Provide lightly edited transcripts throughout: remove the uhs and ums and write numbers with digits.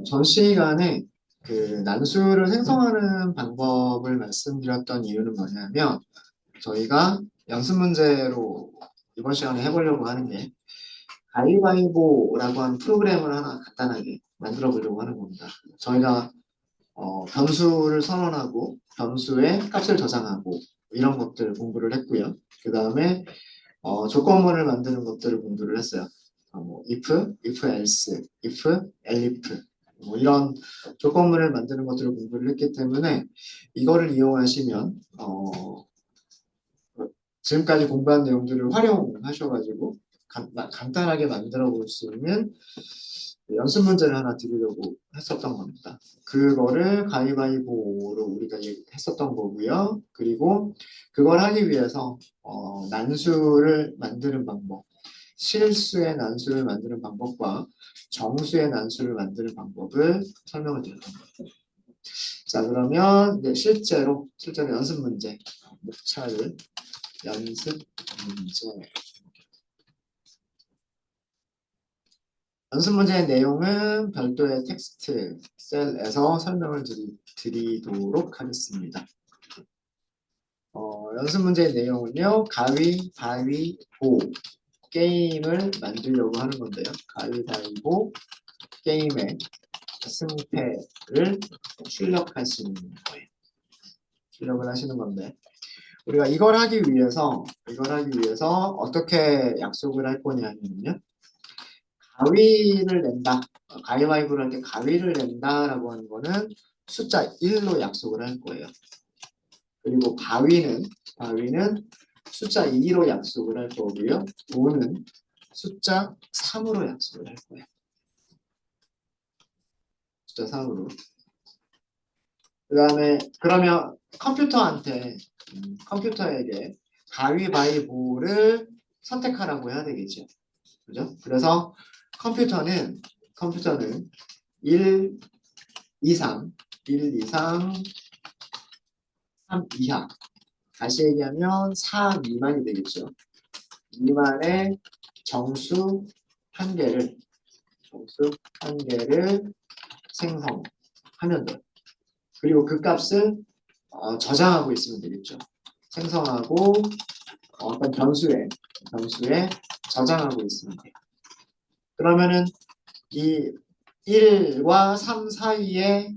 전 시간에 그 난수를 생성하는 방법을 말씀드렸던 이유는 뭐냐면 저희가 연습 문제로 이번 시간에 해보려고 하는 게 가위바위보라고 하는 프로그램을 하나 간단하게 만들어 보려고 하는 겁니다. 저희가 변수를 선언하고 변수의 값을 저장하고 이런 것들 공부를 했고요. 그 다음에 조건문을 만드는 것들을 공부를 했어요. if else, if, elif 뭐 이런 조건문을 만드는 것들을 공부를 했기 때문에 이거를 이용하시면 지금까지 공부한 내용들을 활용하셔가지고 간단하게 만들어 볼 수 있는 연습 문제를 하나 드리려고 했었던 겁니다. 그거를 가위바위보로 우리가 했었던 거고요. 그리고 그걸 하기 위해서 난수를 만드는 방법, 실수의 난수를 만드는 방법과 정수의 난수를 만드는 방법을 설명을 드렸던 거예요. 자, 그러면 이제 실제로 연습 문제, 목차를 연습 문제. 연습 문제의 내용은 별도의 텍스트 셀에서 설명을 드리도록 하겠습니다. 연습 문제의 내용은요, 가위바위보 게임을 만들려고 하는 건데요. 가위바위보 게임의 승패를 출력하시는 거예요. 출력을 하시는 건데, 우리가 이걸 하기 위해서 어떻게 약속을 할 거냐면요. 가위를 낸다. 가위바위보를 할 때 가위를 낸다라고 하는 거는 숫자 1로 약속을 할 거예요. 그리고 바위는 숫자 2로 약속을 할 거고요. 보는 숫자 3으로 약속을 할 거예요. 숫자 3으로. 그 다음에 그러면 컴퓨터에게 가위바위보를 선택하라고 해야 되겠죠. 그죠? 그래서 컴퓨터는 1 이상, 1 이상, 3 이하. 다시 얘기하면 4 미만이 되겠죠. 미만의 정수 한 개를 생성하면 돼요. 그리고 그 값을 저장하고 있으면 되겠죠. 생성하고 어떤 변수에 저장하고 있으면 돼요. 그러면은 이 1과 3 사이에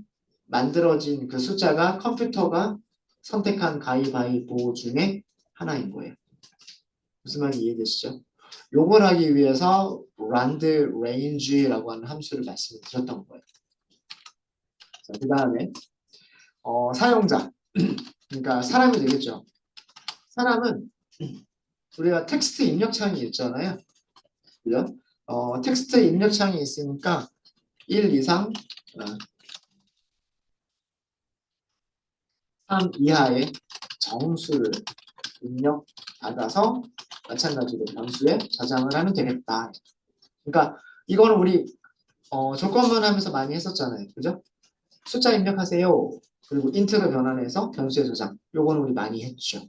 만들어진 그 숫자가 컴퓨터가 선택한 가위바위보 중에 하나인 거예요. 무슨 말인지 이해되시죠? 요걸 하기 위해서 randrange라고 하는 함수를 말씀을 드렸던 거예요. 자, 그 다음에 사용자 그러니까 사람이 되겠죠. 사람은 우리가 텍스트 입력창이 있잖아요. 그죠? 텍스트 입력창이 있으니까 1 이상 3 이하의 정수를 입력받아서 마찬가지로 변수에 저장을 하면 되겠다. 그러니까 이거는 우리 조건문 하면서 많이 했었잖아요. 그죠? 숫자 입력하세요. 그리고 인트로 변환해서 변수에 저장. 요거는 우리 많이 했죠.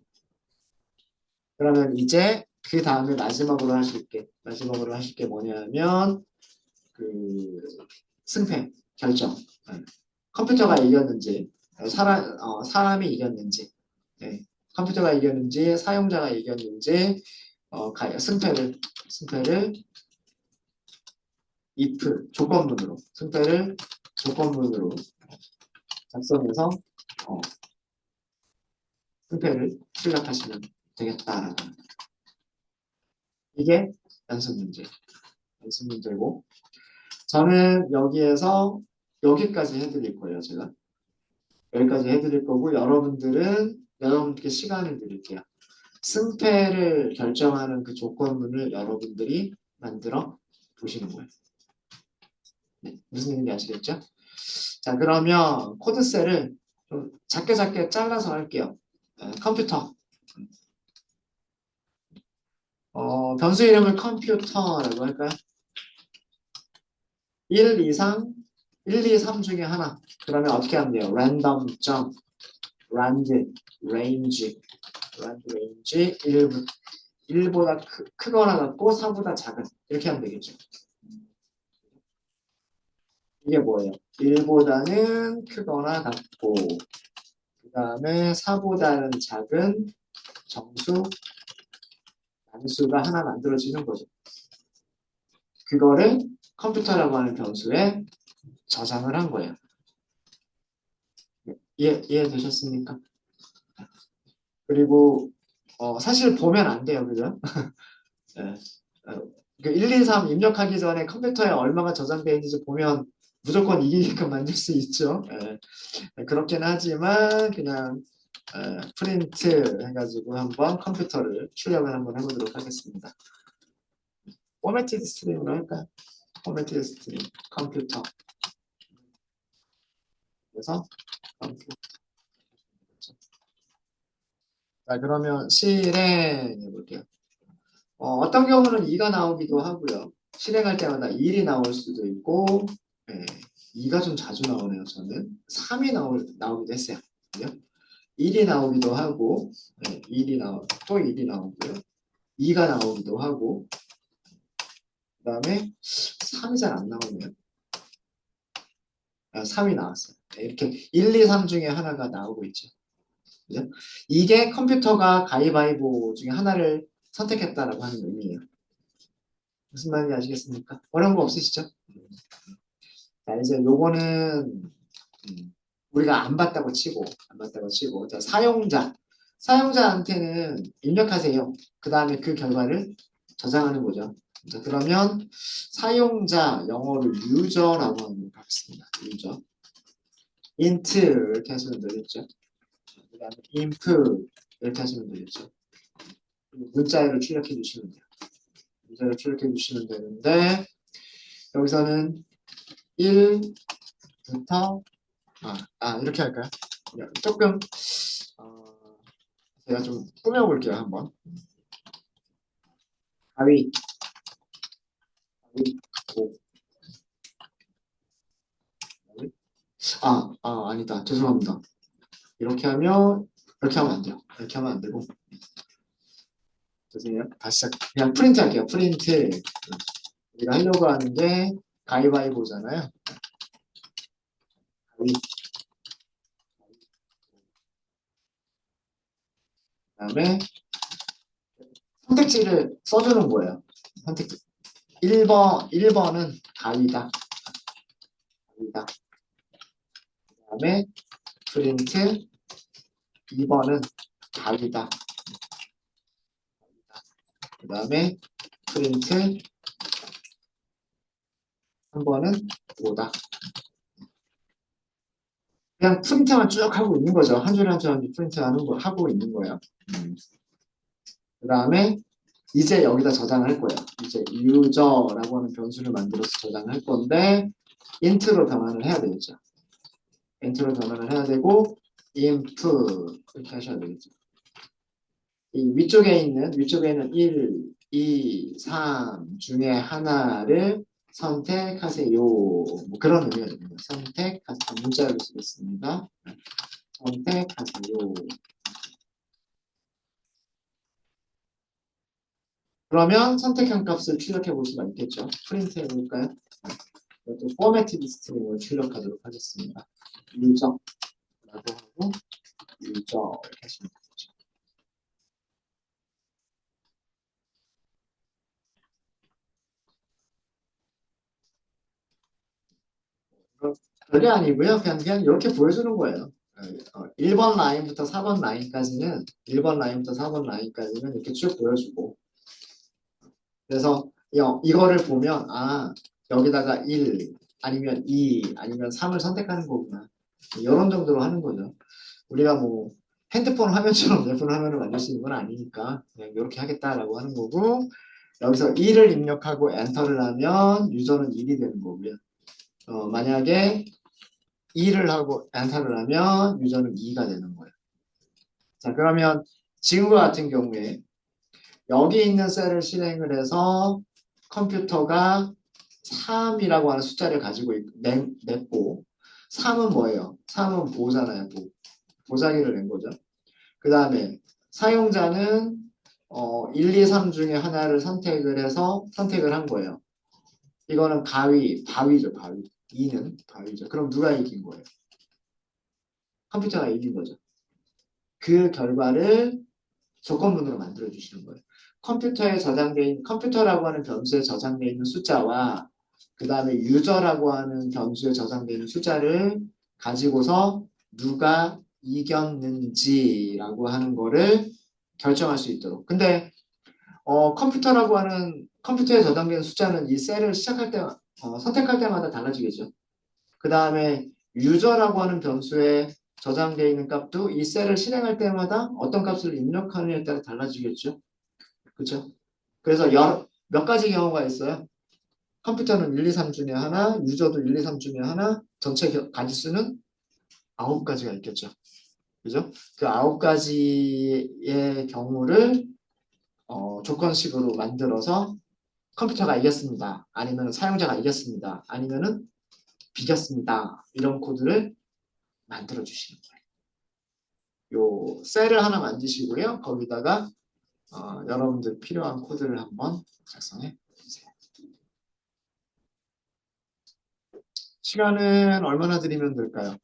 그러면 이제 그 다음에 마지막으로 하실 게 뭐냐면 그 승패 결정. 네. 컴퓨터가 이겼는지 사람이 이겼는지 네. 컴퓨터가 이겼는지 사용자가 이겼는지 승패를 if 조건문으로 작성해서 승패를 출력하시면 되겠다라는 겁니다. 이게 연습 문제고 저는 여기에서 여기까지 해드릴 거예요. 제가 여기까지 해드릴 거고 여러분들께 시간을 드릴게요. 승패를 결정하는 그 조건문을 여러분들이 만들어 보시는 거예요. 네, 무슨 얘기인지 아시겠죠? 자, 그러면 코드셀을 좀 작게 잘라서 할게요. 컴퓨터. 변수 이름을 컴퓨터라고 할까요? 1 이상 1, 2, 3 중에 하나. 그러면 어떻게 하면 돼요? random 점 rand range 1보다 크거나 같고 4보다 작은 이렇게 하면 되겠죠. 이게 뭐예요? 1보다는 크거나 같고, 그 다음에 4보다는 작은 정수, 단수가 하나 만들어지는 거죠. 그거를 컴퓨터라고 하는 변수에 저장을 한 거예요. 이해되셨습니까? 그리고 사실 보면 안 돼요, 그죠? 예. 그 1, 2, 3 입력하기 전에 컴퓨터에 얼마가 저장되어 있는지 보면 무조건 이기게끔 만들 수 있죠. 그렇긴 하지만 그냥 프린트 해가지고 한번 컴퓨터를 출력을 한번 해보도록 하겠습니다. 포매티드 스트링으로 할까요? 포매티드 스트링 컴퓨터. 그래서 컴퓨터. 자, 그러면 실행해 볼게요. 어떤 경우는 2가 나오기도 하고요. 실행할 때마다 1이 나올 수도 있고, 2가 좀 자주 나오네요, 저는. 3이 나오기도 했어요. 그죠? 1이 나오기도 하고, 1이 또 1이 나오고요. 2가 나오기도 하고, 그 다음에 3이 잘 안 나오네요. 3이 나왔어요. 이렇게 1, 2, 3 중에 하나가 나오고 있죠. 그죠? 이게 컴퓨터가 가위바위보 중에 하나를 선택했다라고 하는 의미예요. 무슨 말인지 아시겠습니까? 어려운 거 없으시죠? 자, 이제 요거는 우리가 안 봤다고 치고 자, 사용자한테는 입력하세요. 그 다음에 그 결과를 저장하는 거죠. 자, 그러면 사용자 영어로 유저라고 하겠습니다. 유저 int 이렇게 하시면 되겠죠. 그 다음에 input 이렇게 하시면 되겠죠. 문자열을 출력해 주시면 돼요. 문자열을 출력해 주시면 되는데 여기서는 1부터 이렇게 할까요? 조금 제가 좀 꾸며볼게요 한번. 가위 5 아니다. 죄송합니다. 이렇게 하면 안 돼요. 이렇게 하면 안 되고 죄송해요. 다시 시작. 그냥 프린트 할게요. 프린트 우리가 하려고 하는 게 가위바위보잖아요. 가위 그다음에 선택지를 써주는 거예요. 선택지 1번은 가위다. 그다음에 프린트 2번은 가위다. 그다음에 프린트 3번은 뭐다. 그냥 프린트만 쭉 하고 있는 거죠. 한 줄에 한 줄 프린트 하고 있는 거예요. 그 다음에 이제 여기다 저장할 거예요. 이제 user라고 하는 변수를 만들어서 저장할 건데 int로 변환을 해야 되겠죠. int로 변환을 해야 되고 input 이렇게 하셔야 되겠죠. 이 위쪽에 있는 1, 2, 3 중에 하나를 선택하세요. 뭐 그런 의미가 됩니다. 선택하세요. 문자로 쓰겠습니다. 선택하세요. 그러면 선택한 값을 출력해 볼 수가 있겠죠. 프린트 해볼까요? 이것도 포매티드 스트링을 출력하도록 하겠습니다. 유저라고 하고 유저 이렇게 하시면 되겠죠. 별게 아니고요. 그냥 이렇게 보여주는 거예요. 1번 라인부터 4번 라인까지는 이렇게 쭉 보여주고 그래서 이거를 보면 여기다가 1 아니면 2 아니면 3을 선택하는 거구나. 이런 정도로 하는 거죠. 우리가 뭐 핸드폰 화면처럼 예쁜 화면을 만들 수 있는 건 아니니까 그냥 이렇게 하겠다라고 하는 거고 여기서 2를 입력하고 엔터를 하면 유저는 1이 되는 거고요. 만약에 2를 하고 엔터를 하면 유저는 2가 되는 거예요. 자, 그러면 지금과 같은 경우에 여기 있는 셀을 실행을 해서 컴퓨터가 3이라고 하는 숫자를 가지고 냈고 3은 뭐예요? 3은 보잖아요. 보자기를 낸 거죠. 그 다음에 사용자는 1, 2, 3 중에 하나를 선택을 한 거예요. 이거는 바위죠, 바위. 2는 가위죠. 그럼 누가 이긴 거예요? 컴퓨터가 이긴 거죠. 그 결과를 조건문으로 만들어 주시는 거예요. 컴퓨터에 저장되어 있는 컴퓨터라고 하는 변수에 저장되어 있는 숫자와 그 다음에 유저라고 하는 변수에 저장되어 있는 숫자를 가지고서 누가 이겼는지라고 하는 거를 결정할 수 있도록. 근데 컴퓨터라고 하는 컴퓨터에 저장된 숫자는 이 셀을 시작할 때 선택할 때마다 달라지겠죠. 그 다음에 유저라고 하는 변수에 저장되어 있는 값도 이 셀을 실행할 때마다 어떤 값을 입력하느냐에 따라 달라지겠죠. 그렇죠? 그래서 몇 가지 경우가 있어요. 컴퓨터는 1, 2, 3 중에 하나, 유저도 1, 2, 3 중에 하나, 전체 가지수는 9가지가 있겠죠. 그죠? 그 9가지의 경우를 조건식으로 만들어서 컴퓨터가 이겼습니다. 아니면 사용자가 이겼습니다. 아니면은 비겼습니다. 이런 코드를 만들어 주시는 거예요. 요 셀을 하나 만드시고요. 거기다가 여러분들 필요한 코드를 한번 작성해 주세요. 시간은 얼마나 드리면 될까요?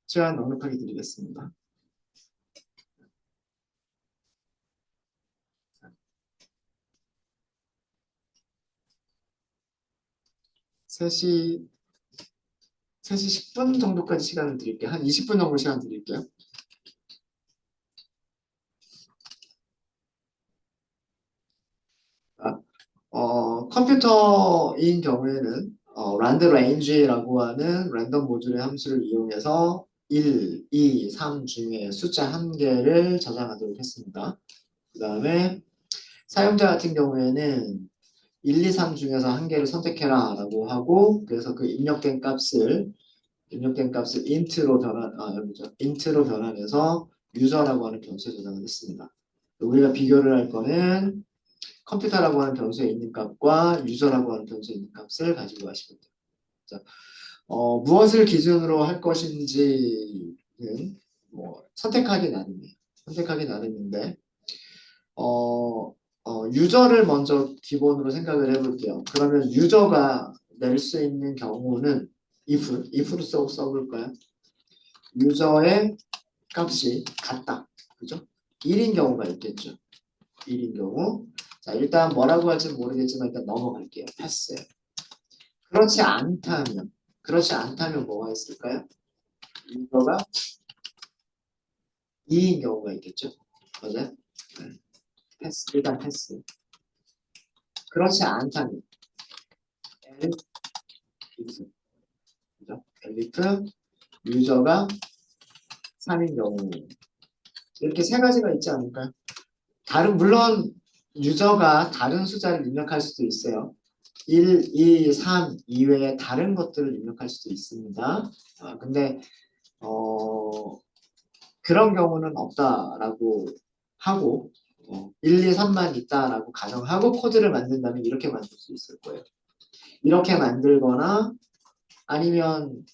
시간 넉넉하게 드리겠습니다. 3시 3시 10분 정도까지 시간을 드릴게요. 한 20분 정도 시간 드릴게요. 컴퓨터인 경우에는 range라고 하는 랜덤 모듈의 함수를 이용해서 1, 2, 3 중에 숫자 한 개를 저장하도록 했습니다. 그 다음에 사용자 같은 경우에는 1, 2, 3 중에서 한 개를 선택해라 라고 하고 그래서 그 입력된 값을 여기죠. int로 변환해서 user라고 하는 변수에 저장을 했습니다. 우리가 비교를 할 거는 컴퓨터라고 하는 변수에 있는 값과 유저라고 하는 변수에 있는 값을 가지고 가시면 돼요. 자, 무엇을 기준으로 할 것인지는 선택하기 나름이에요. 선택하기 나름인데 유저를 먼저 기본으로 생각을 해볼게요. 그러면 유저가 낼 수 있는 경우는 if를 써볼까요? 유저의 값이 같다. 그죠? 1인 경우가 있겠죠. 1인 경우. 자, 일단 뭐라고 할지는 모르겠지만 일단 넘어갈게요. 패스. 그렇지 않다면 뭐가 있을까요? 유저가 2인 경우가 있겠죠. 맞아요? 네. 패스, 일단 패스. 그렇지 않다면 엘리프, 그죠? 엘리프, 유저가 3인 경우. 이렇게 세 가지가 있지 않을까요? 물론 유저가 다른 숫자를 입력할 수도 있어요. 1, 2, 3 이외에 다른 것들을 입력할 수도 있습니다. 근데 그런 경우는 없다라고 하고 1, 2, 3만 있다라고 가정하고 코드를 만든다면 이렇게 만들 수 있을 거예요. 이렇게 만들거나 아니면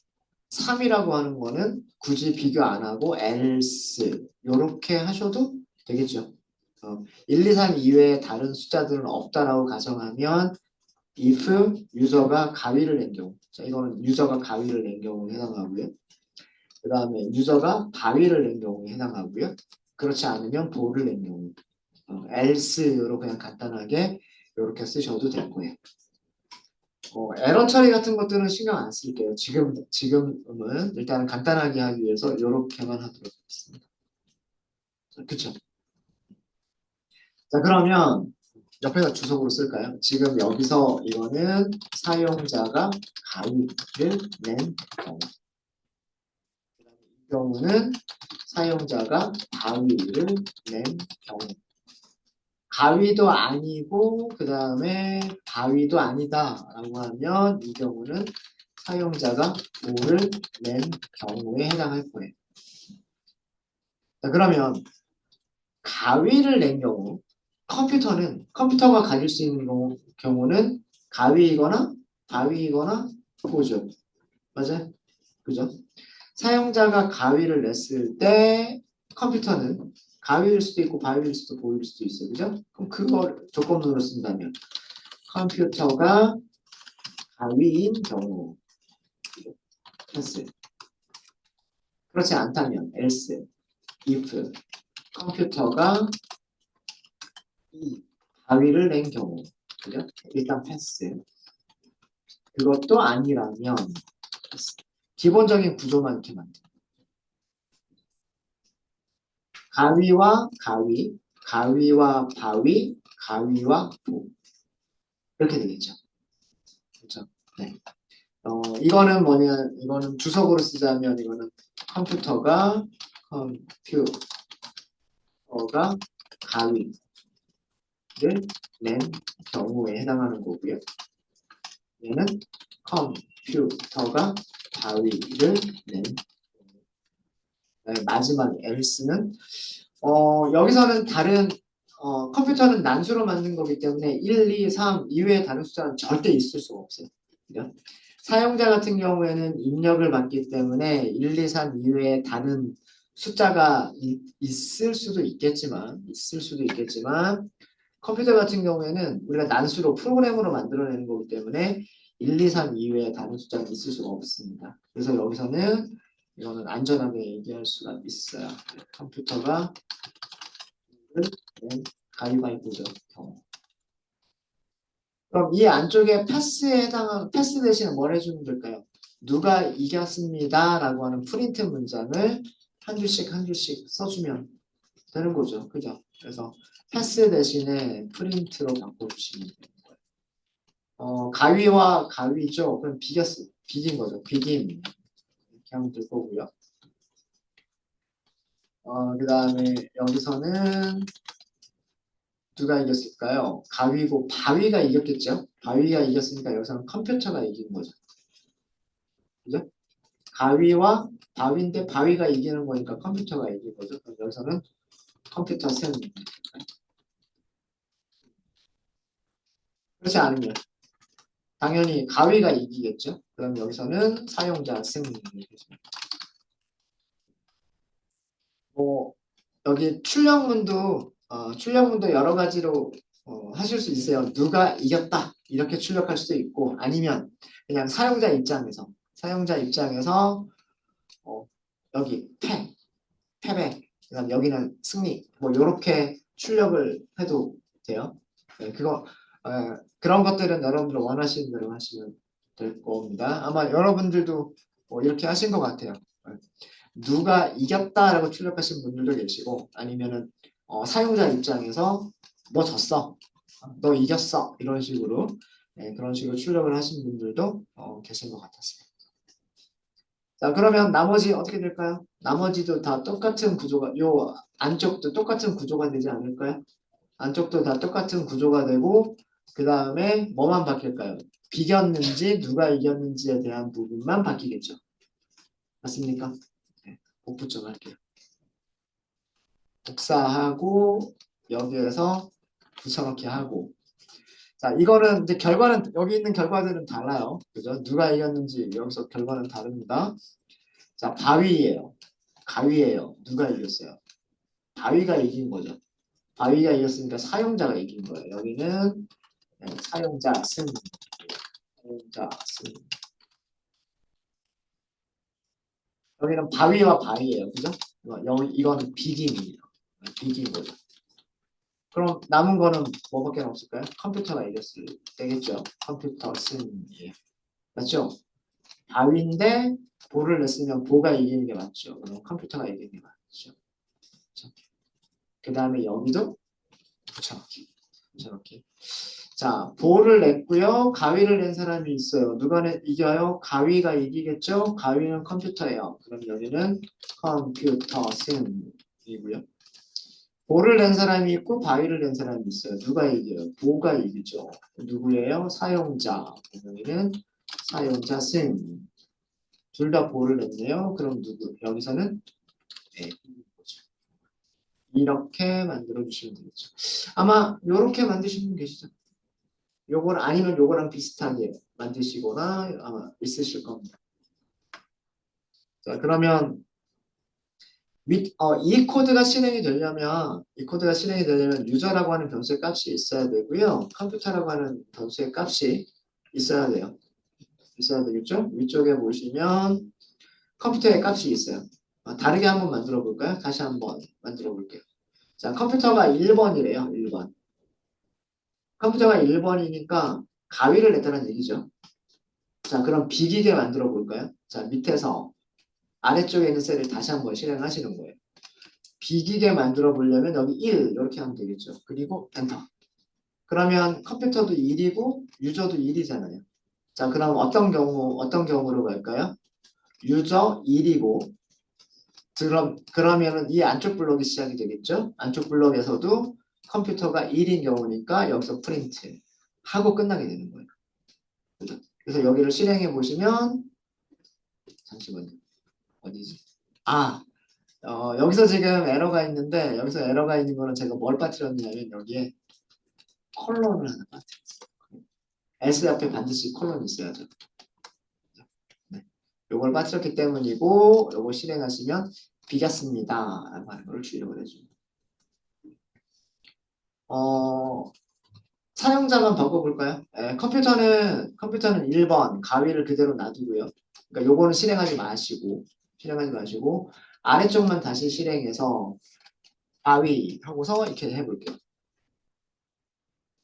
3이라고 하는 거는 굳이 비교 안 하고 else 이렇게 하셔도 되겠죠. 1, 2, 3 이외에 다른 숫자들은 없다라고 가정하면 if 유저가 가위를 낸 경우 자 이거는 유저가 가위를 낸 경우에 해당하고요. 그 다음에 유저가 바위를 낸 경우에 해당하고요. 그렇지 않으면 볼을 낸 경우 else로 그냥 간단하게 이렇게 쓰셔도 될 거예요. 에러 처리 같은 것들은 신경 안 쓸게요. 지금은 일단 간단하게 하기 위해서 이렇게만 하도록 하겠습니다. 그쵸? 자, 그러면 옆에다 주석으로 쓸까요? 지금 여기서 이거는 사용자가 가위를 낸 경우. 이 경우는 사용자가 바위를 낸 경우. 가위도 아니고 그 다음에 바위도 아니다라고 하면 이 경우는 사용자가 볼을 낸 경우에 해당할 거예요. 자, 그러면 가위를 낸 경우 컴퓨터가 가질 수 있는 경우는 가위이거나 바위이거나 보죠. 맞아요? 그죠? 사용자가 가위를 냈을 때 컴퓨터는 가위일 수도 있고 바위일 수도 보일 수도 있어요. 그죠? 그럼 그걸 조건으로 쓴다면 컴퓨터가 가위인 경우 패스. 그렇지 않다면 else, if 컴퓨터가 이 가위를 낸 경우, 그죠? 일단 패스. 그것도 아니라면 패스. 기본적인 구조만 이렇게 만들. 가위와 가위, 가위와 바위, 가위와 보. 이렇게 되겠죠. 그렇죠? 네. 이거는 뭐냐? 이거는 주석으로 쓰자면 이거는 컴퓨터가 가위를 낸 경우에 해당하는 거고요. 얘는 컴퓨터가 가위를 낸 마지막 else는 여기서는 다른 컴퓨터는 난수로 만든 거기 때문에 1, 2, 3 이외의 다른 숫자는 절대 있을 수가 없어요. 그죠? 사용자 같은 경우에는 입력을 받기 때문에 1, 2, 3 이외에 다른 숫자가 있을 수도 있겠지만 컴퓨터 같은 경우에는 우리가 난수로 프로그램으로 만들어내는 거기 때문에 1, 2, 3 이외에 다른 숫자가 있을 수가 없습니다. 그래서 여기서는 이거는 안전하게 얘기할 수가 있어요. 컴퓨터가 가위바위보죠. 그럼 이 안쪽에 패스에 해당하는 패스 대신에 뭘 해주면 될까요? 누가 이겼습니다 라고 하는 프린트 문장을 한 줄씩 써주면 되는 거죠. 그죠? 그래서 패스 대신에 프린트로 바꿔주시면 되는 거예요. 가위와 가위죠. 그럼 비긴 거죠. 비김 이렇게 하면 될 거고요. 그 다음에 여기서는 누가 이겼을까요? 가위고 바위가 이겼겠죠? 바위가 이겼으니까 여기서는 컴퓨터가 이긴 거죠. 그죠? 가위와 바위인데 바위가 이기는 거니까 컴퓨터가 이긴 거죠. 그럼 여기서는 컴퓨터 승. 그렇지 않으면 당연히 가위가 이기겠죠. 그럼 여기서는 사용자 승. 뭐 여기 출력문도 여러 가지로 하실 수 있어요. 누가 이겼다 이렇게 출력할 수도 있고 아니면 그냥 사용자 입장에서 어, 여기 패배, 그다음 여기는 승리, 뭐 이렇게 출력을 해도 돼요. 네, 그런 것들은 여러분들 원하시는 대로 하시면 될 겁니다. 아마 여러분들도 뭐 이렇게 하신 것 같아요. 네. 누가 이겼다라고 출력하신 분들도 계시고 아니면은 사용자 입장에서 너 졌어, 너 이겼어 이런 식으로 그런 식으로 출력을 하신 분들도 계신 것 같았어요. 자, 그러면 나머지 어떻게 될까요? 나머지도 다 똑같은 구조가, 요 안쪽도 똑같은 구조가 되지 않을까요? 안쪽도 다 똑같은 구조가 되고, 그 다음에 뭐만 바뀔까요? 비겼는지, 누가 이겼는지에 대한 부분만 바뀌겠죠. 맞습니까? 네, 복붙 좀 할게요. 복사하고, 여기에서 붙여넣기 하고. 자, 이거는 이제 결과는, 여기 있는 결과들은 달라요. 그죠? 누가 이겼는지 여기서 결과는 다릅니다. 자, 바위예요. 가위예요. 누가 이겼어요? 바위가 이긴 거죠. 바위가 이겼으니까 사용자가 이긴 거예요. 여기는 사용자 승. 사용자 승. 여기는 바위와 바위예요. 그죠? 이거는 비김이에요. 비긴 거죠. 그럼 남은 거는 뭐밖에 없을까요? 컴퓨터가 이겼을 때겠죠. 컴퓨터 승이에요. 맞죠? 바위인데 보를 냈으면 보가 이기는 게 맞죠. 그럼 컴퓨터가 이기는 게 맞죠. 그 다음에 여기도 붙여넣기. 붙여넣기. 자, 보를 냈고요. 가위를 낸 사람이 있어요. 누가 이겨요? 가위가 이기겠죠? 가위는 컴퓨터예요. 그럼 여기는 컴퓨터 승이고요. 보를 낸 사람이 있고 바위를 낸 사람이 있어요. 누가 이겨요? 보가 이기죠. 누구예요? 사용자. 여기는 사용자 승. 둘 다 보를 냈네요. 그럼 여기서는 네, 이렇게 만들어 주시면 되겠죠. 아마 이렇게 만드시는 분 계시죠? 요걸 아니면 요거랑 비슷하게 만드시거나 아마 있으실 겁니다. 자, 그러면 이 코드가 실행이 되려면 유저라고 하는 변수의 값이 있어야 되고요. 컴퓨터라고 하는 변수의 값이 있어야 돼요. 있어야 되겠죠? 위쪽에 보시면 컴퓨터의 값이 있어요. 다르게 한번 만들어 볼까요? 다시 한번 만들어 볼게요. 자, 컴퓨터가 1번이래요. 1번. 컴퓨터가 1번이니까 가위를 냈다는 얘기죠. 자, 그럼 비기게 만들어 볼까요? 자, 밑에서 아래쪽에 있는 셀을 다시 한번 실행하시는 거예요. 비기게 만들어 보려면 여기 1 이렇게 하면 되겠죠. 그리고 엔터. 그러면 컴퓨터도 1이고 유저도 1이잖아요. 자, 그럼 어떤 경우로 갈까요? 유저 1이고 그러면은 이 안쪽 블록이 시작이 되겠죠? 안쪽 블록에서도 컴퓨터가 1인 경우니까 여기서 프린트 하고 끝나게 되는 거예요. 그죠? 그래서 여기를 실행해 보시면 잠시만요. 어디지? 아, 여기서 지금 에러가 있는데 여기서 에러가 있는 거는 제가 뭘 빠뜨렸냐면 여기에 콜론을 하나 빠뜨렸어요. S 앞에 반드시 콜론이 있어야죠. 네. 요걸 빠뜨렸기 때문이고 요걸 실행하시면 비겼습니다 라고 하는 걸 주의를 해줍니다. 사용자만 바꿔볼까요? 컴퓨터는 1번 가위를 그대로 놔두고요. 그러니까 요거는 실행하지 마시고 아래쪽만 다시 실행해서 가위 하고서 이렇게 해볼게요.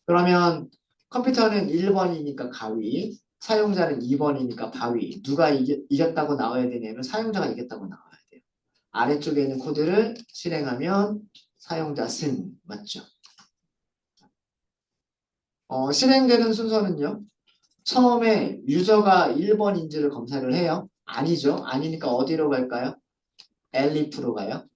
그러면 컴퓨터는 1번이니까 가위, 사용자는 2번이니까 바위. 누가 이겼다고 나와야 되냐면 사용자가 이겼다고 나와야 돼요. 아래쪽에 있는 코드를 실행하면 사용자 승, 맞죠? 실행되는 순서는요. 처음에 유저가 1번인지를 검사를 해요. 아니죠. 아니니까 어디로 갈까요? 엘리프로 가요.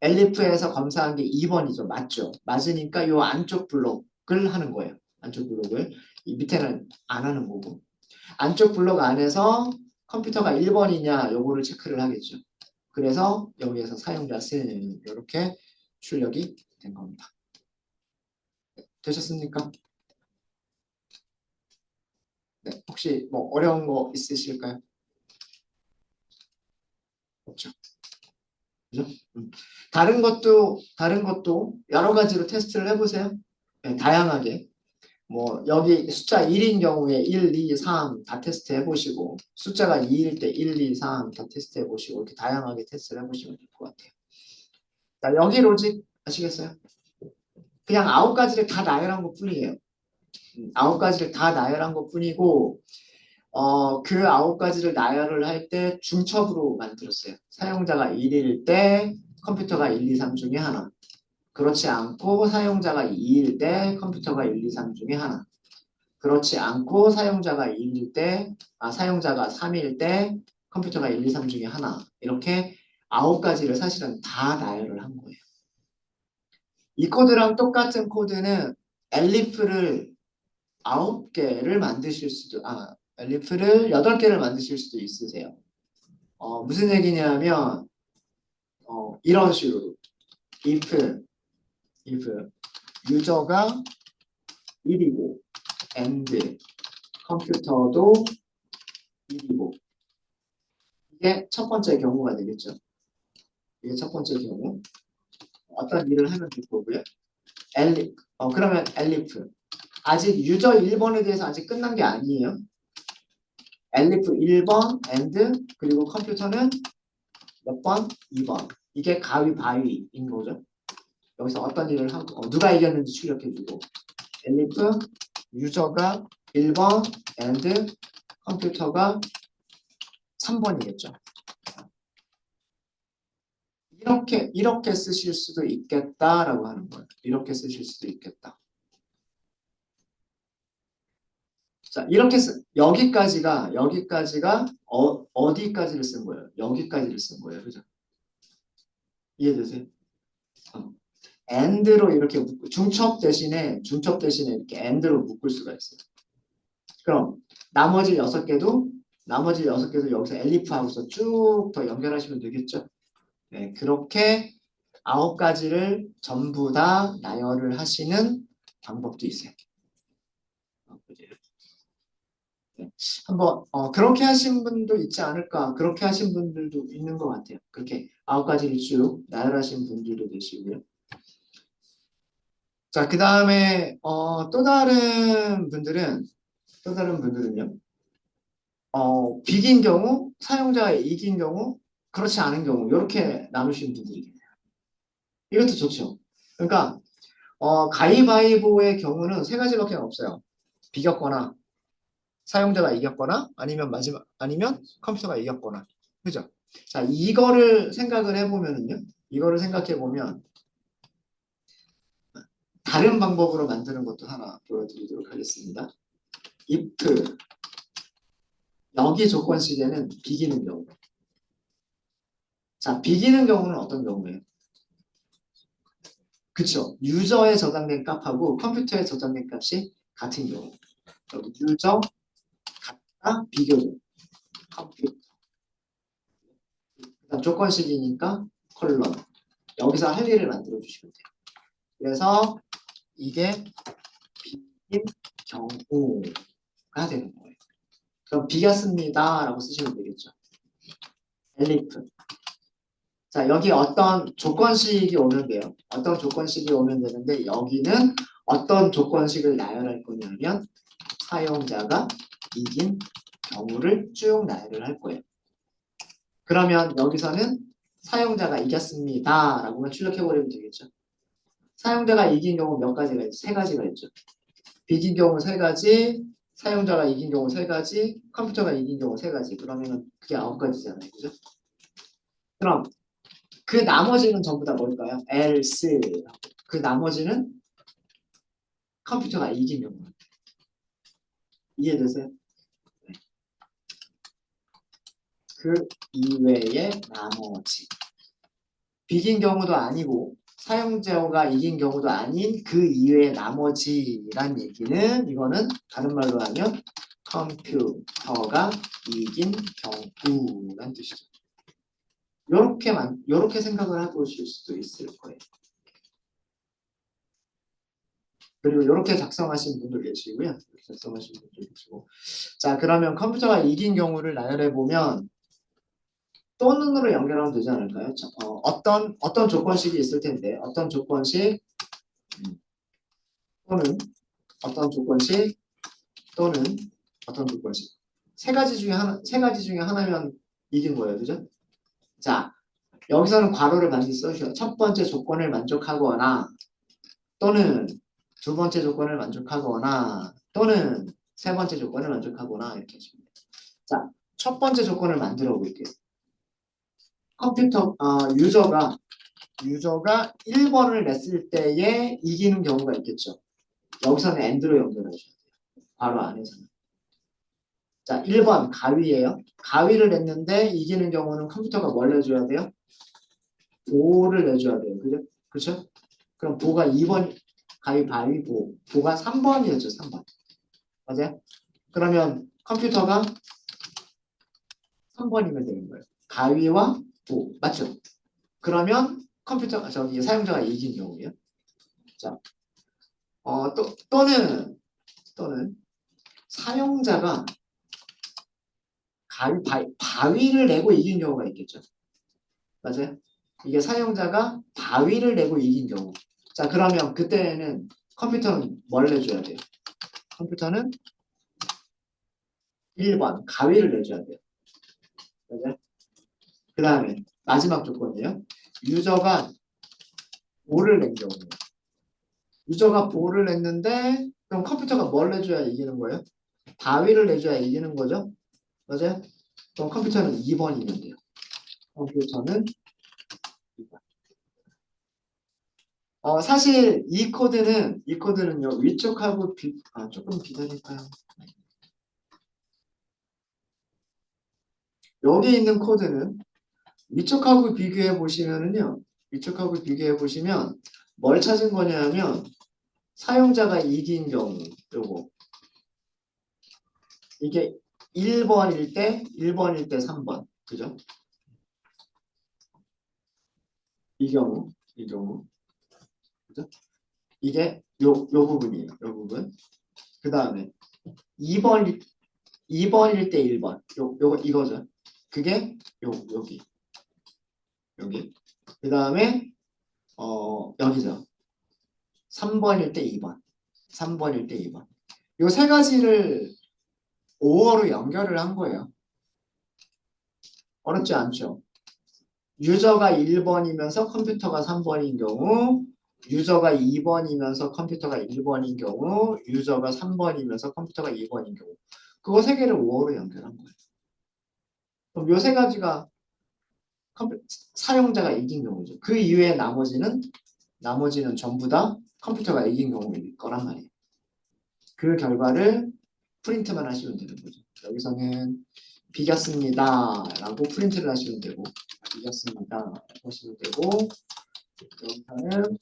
엘리프에서 검사한 게 2번이죠. 맞죠? 맞으니까 이 안쪽 블록을 하는 거예요. 안쪽 블록을. 이 밑에는 안 하는 거고. 안쪽 블록 안에서 컴퓨터가 1번이냐 요거를 체크를 하겠죠. 그래서 여기에서 사용자 쓰는 이렇게 출력이 된 겁니다. 되셨습니까? 네. 혹시 뭐 어려운 거 있으실까요? 없죠. 그죠? 다른 것도 여러 가지로 테스트를 해보세요. 네, 다양하게. 뭐 여기 숫자 1인 경우에 1, 2, 3 다 테스트 해보시고 숫자가 2일 때 1, 2, 3 다 테스트 해보시고 이렇게 다양하게 테스트를 해보시면 될 것 같아요. 자, 여기 로직 아시겠어요? 그냥 9가지를 다 나열한 것 뿐이에요. 9가지를 다 나열한 것 뿐이고 그 9가지를 나열을 할 때 중첩으로 만들었어요. 사용자가 1일 때 컴퓨터가 1, 2, 3 중에 하나. 그렇지 않고 사용자가 2일 때 컴퓨터가 1, 2, 3 중에 하나. 그렇지 않고 사용자가 3일 때 컴퓨터가 1, 2, 3 중에 하나. 이렇게 9가지를 사실은 다 나열을 한 거예요. 이 코드랑 똑같은 코드는 엘리프를 9개를 만드실 수도, 엘리프를 8개를 만드실 수도 있으세요. 무슨 얘기냐면, 이런 식으로. if 유저가 1이고, and 컴퓨터도 1이고. 이게 첫 번째 경우가 되겠죠. 이게 첫 번째 경우. 어떤 일을 하면 될 거고요. 그러면 엘리프. 아직 유저 1번에 대해서 아직 끝난 게 아니에요. 엘리프 1번, and, 그리고 컴퓨터는 몇 번? 2번. 이게 가위바위인 거죠. 여기서 어떤 일을 하고, 누가 이겼는지 출력해주고. 엘리프, 유저가 1번, and, 컴퓨터가 3번이겠죠. 이렇게 쓰실 수도 있겠다라고 하는 거예요. 이렇게 쓰실 수도 있겠다. 자, 여기까지가 어디까지를 쓴 거예요? 여기까지를 쓴 거예요. 그죠? 이해되세요? and로 이렇게 중첩 대신에 이렇게 and로 묶을 수가 있어요. 그럼 나머지 여섯 개도 여기서 엘리프하고서 쭉 더 연결하시면 되겠죠? 네, 그렇게 9가지를 전부 다 나열을 하시는 방법도 있어요. 네. 한번 그렇게 하신 분도 있지 않을까? 그렇게 하신 분들도 있는 것 같아요. 그렇게 9가지를 쭉 나열하신 분들도 계시고요. 자, 그 다음에 또 다른 분들은요. 비긴 경우, 사용자가 이긴 경우, 그렇지 않은 경우, 이렇게 나누시는 분들이 계세요. 이것도 좋죠. 그러니까, 가위바위보의 경우는 세 가지밖에 없어요. 비겼거나, 사용자가 이겼거나, 아니면 컴퓨터가 이겼거나. 그죠? 자, 이거를 생각을 해보면은요. 이거를 생각해보면, 다른 방법으로 만드는 것도 하나 보여드리도록 하겠습니다. if, 여기 조건 시제는 비기는 경우. 자, 비기는 경우는 어떤 경우예요? 그쵸. 유저에 저장된 값하고 컴퓨터에 저장된 값이 같은 경우. 여기 유저 같다 비교죠. 컴퓨터. 그다음 조건식이니까 컬럼. 여기서 할 일을 만들어 주시면 돼요. 그래서 이게 비긴 경우가 되는 거예요. 그럼 비겼습니다라고 쓰시면 되겠죠. 엘리프. 자, 여기 어떤 조건식이 오면 돼요. 어떤 조건식이 오면 되는데 여기는 어떤 조건식을 나열할 거냐면 사용자가 이긴 경우를 쭉 나열을 할 거예요. 그러면 여기서는 사용자가 이겼습니다 라고만 출력해버리면 되겠죠. 사용자가 이긴 경우 몇 가지가 있죠? 세 가지가 있죠. 비긴 경우 세 가지, 사용자가 이긴 경우 세 가지, 컴퓨터가 이긴 경우 세 가지. 그러면 그게 9가지잖아요. 그죠? 그럼 그 나머지는 전부 다 뭘까요? else. 그 나머지는 컴퓨터가 이긴 경우. 이해되세요? 네. 그 이외의 나머지. 비긴 경우도 아니고 사용자가 이긴 경우도 아닌 그 이외의 나머지란 얘기는 이거는 다른 말로 하면 컴퓨터가 이긴 경우란 뜻이죠. 요렇게 생각을 해보실 수도 있을 거예요. 그리고 이렇게 작성하신 분도 계시고요. 이렇게 작성하신 분도 계시고. 자, 그러면 컴퓨터가 이긴 경우를 나열해 보면 또는으로 연결하면 되지 않을까요? 어떤 조건식이 있을 텐데 어떤 조건식 또는 어떤 조건식 또는 어떤 조건식 세 가지 중에 하나면 이긴 거예요, 그죠? 자, 여기서는 괄호를 반드시 써주셔. 첫 번째 조건을 만족하거나 또는 두 번째 조건을 만족하거나 또는 세 번째 조건을 만족하거나 이렇게 하시면 돼요. 자, 첫 번째 조건을 만들어 볼게요. 유저가 1번을 냈을 때에 이기는 경우가 있겠죠. 여기서는 AND로 연결하셔야 돼요. 바로 안에서는. 자, 1번 가위예요. 가위를 냈는데 이기는 경우는 컴퓨터가 뭘 내줘야 돼요? 보를 내줘야 돼요. 그죠? 그렇죠? 그럼 보가 2번 가위바위보. 보가 3번이었죠. 3번. 맞아요? 그러면 컴퓨터가 3번이면 되는 거예요. 가위와 보. 맞죠? 그러면 사용자가 이긴 경우예요. 자, 또는 사용자가 바위를 내고 이긴 경우가 있겠죠. 맞아요? 이게 사용자가 바위를 내고 이긴 경우. 자, 그러면 그때는 컴퓨터는 뭘 내줘야 돼요? 컴퓨터는 1번 가위를 내줘야 돼요. 맞아요? 그 다음에 마지막 조건이에요. 유저가 보를 낸 경우예요. 유저가 보를 냈는데 그럼 컴퓨터가 뭘 내줘야 이기는 거예요? 바위를 내줘야 이기는 거죠? 맞아요? 그럼 컴퓨터는 2번이면 돼요. 컴퓨터는 2번. 사실 이 코드는요 위쪽하고 조금 기다릴까요? 여기 있는 코드는 위쪽하고 비교해 보시면은요 위쪽하고 비교해 보시면 뭘 찾은 거냐면 사용자가 이긴 경우 요거 이게 1번일 때 3번 그죠? 이 경우 그죠? 이게 요 부분이에요. 요 부분. 그 다음에 2번일 때 1번. 요거 이거죠. 그게 여기. 그 다음에 여기죠. 3번일 때 2번. 3번일 때 2번. 요 세 가지를 오어로 연결을 한 거예요. 어렵지 않죠? 유저가 1번이면서 컴퓨터가 3번인 경우, 유저가 2번이면서 컴퓨터가 1번인 경우, 유저가 3번이면서 컴퓨터가 2번인 경우. 그거 세 개를 5어로 연결한 거예요. 그럼 요 세 가지가 사용자가 이긴 경우죠. 그 이외에 나머지는 전부 다 컴퓨터가 이긴 경우일 거란 말이에요. 그 결과를 프린트만 하시면 되는 거죠. 여기서는 비겼습니다 라고 프린트를 하시면 되고, 비겼습니다 라고 하시면 되고, 여기서는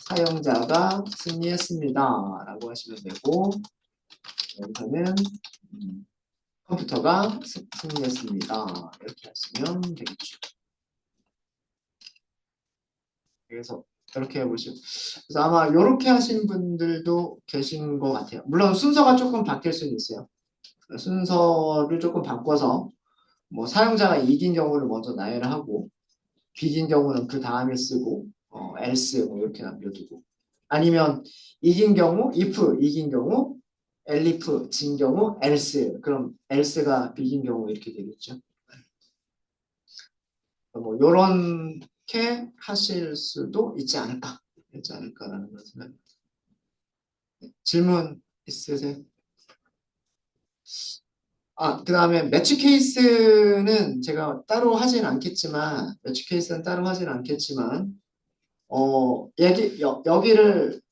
사용자가 승리했습니다 라고 하시면 되고, 여기서는 컴퓨터가 승리했습니다 이렇게 하시면 되겠죠. 그래서 이렇게 해보시고, 그래서 아마 이렇게 하신 분들도 계신 것 같아요. 물론 순서가 조금 바뀔 수는 있어요. 순서를 조금 바꿔서 뭐 사용자가 이긴 경우를 먼저 나열을 하고, 비긴 경우는 그 다음에 쓰고, else 뭐 이렇게 남겨두고, 아니면 이긴 경우 if 이긴 경우, elif 진 경우 else, 그럼 else가 비긴 경우 이렇게 되겠죠. 뭐 요렇게 하실 수도 있지 않을까라는 그런 생각입니다. 질문 있으세요? 그 다음에 매치 케이스는 따로 하진 않겠지만, 여기를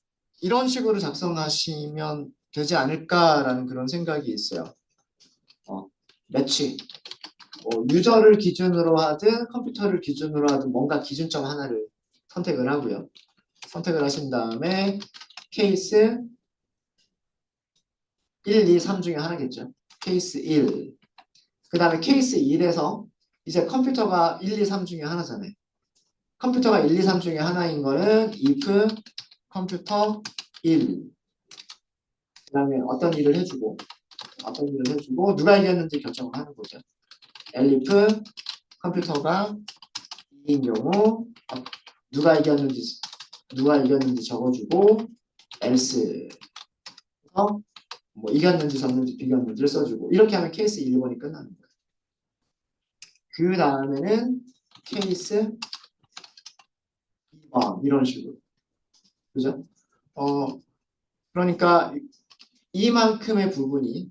이런 식으로 작성하시면 되지 않을까라는 그런 생각이 있어요. 매치. 유저를 기준으로 하든 컴퓨터를 기준으로 하든 뭔가 기준점 하나를 선택을 하고요. 선택을 하신 다음에 케이스 1, 2, 3 중에 하나겠죠. 케이스 1. 그 다음에 케이스 1에서 이제 컴퓨터가 1, 2, 3 중에 하나잖아요. 컴퓨터가 1, 2, 3 중에 하나인 거는 if 컴퓨터 1. 그 다음에 어떤 일을 해주고 누가 이겼는지 결정을 하는 거죠. elif 컴퓨터가 2인 경우 누가 이겼는지 적어주고 else 뭐 이겼는지 졌는지 비겼는지를 써주고 이렇게 하면 케이스 1, 2번이 끝나는 거예요. 그 다음에는 케이스 2번 이런 식으로 그죠? 그러니까 이만큼의 부분이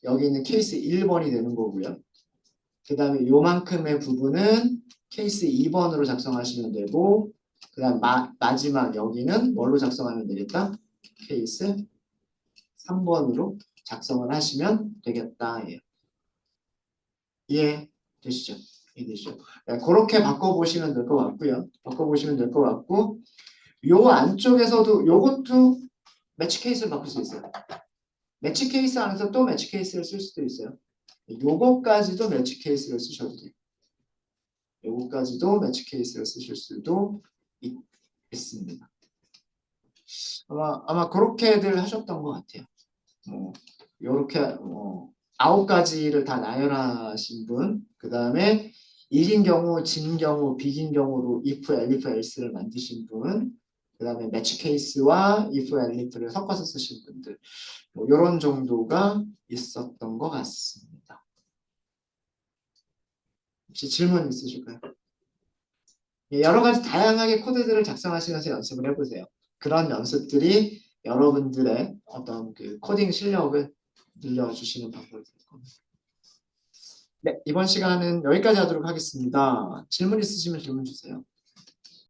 여기 있는 케이스 1번이 되는 거고요. 그 다음에 요만큼의 부분은 케이스 2번으로 작성하시면 되고, 그 다음 마지막 여기는 뭘로 작성하면 되겠다? 케이스 3번으로 작성을 하시면 되겠다. 예. 이해되시죠? 이해되시죠? 네, 그렇게 바꿔보시면 될 것 같고요. 요 안쪽에서도 요것도 매치 케이스를 바꿀 수 있어요. 매치 케이스 안에서 또 매치 케이스를 쓸 수도 있어요. 요거까지도 매치 케이스를 쓰셔도 돼요. 요거까지도 매치 케이스를 쓰실 수도 있습니다. 아마 그렇게들 하셨던 것 같아요. 요렇게 9가지를 다 나열하신 분, 그 다음에 이긴 경우, 진 경우, 비긴 경우로 if, elif, else를 만드신 분, 그 다음에 매치 케이스와 if, elif를 섞어서 쓰신 분들, 이런 정도가 있었던 것 같습니다. 혹시 질문 있으실까요? 여러 가지 다양하게 코드들을 작성하시면서 연습을 해보세요. 그런 연습들이 여러분들의 어떤 그 코딩 실력을 늘려주시는 방법이 될 겁니다. 네, 이번 시간은 여기까지 하도록 하겠습니다. 질문 있으시면 질문 주세요.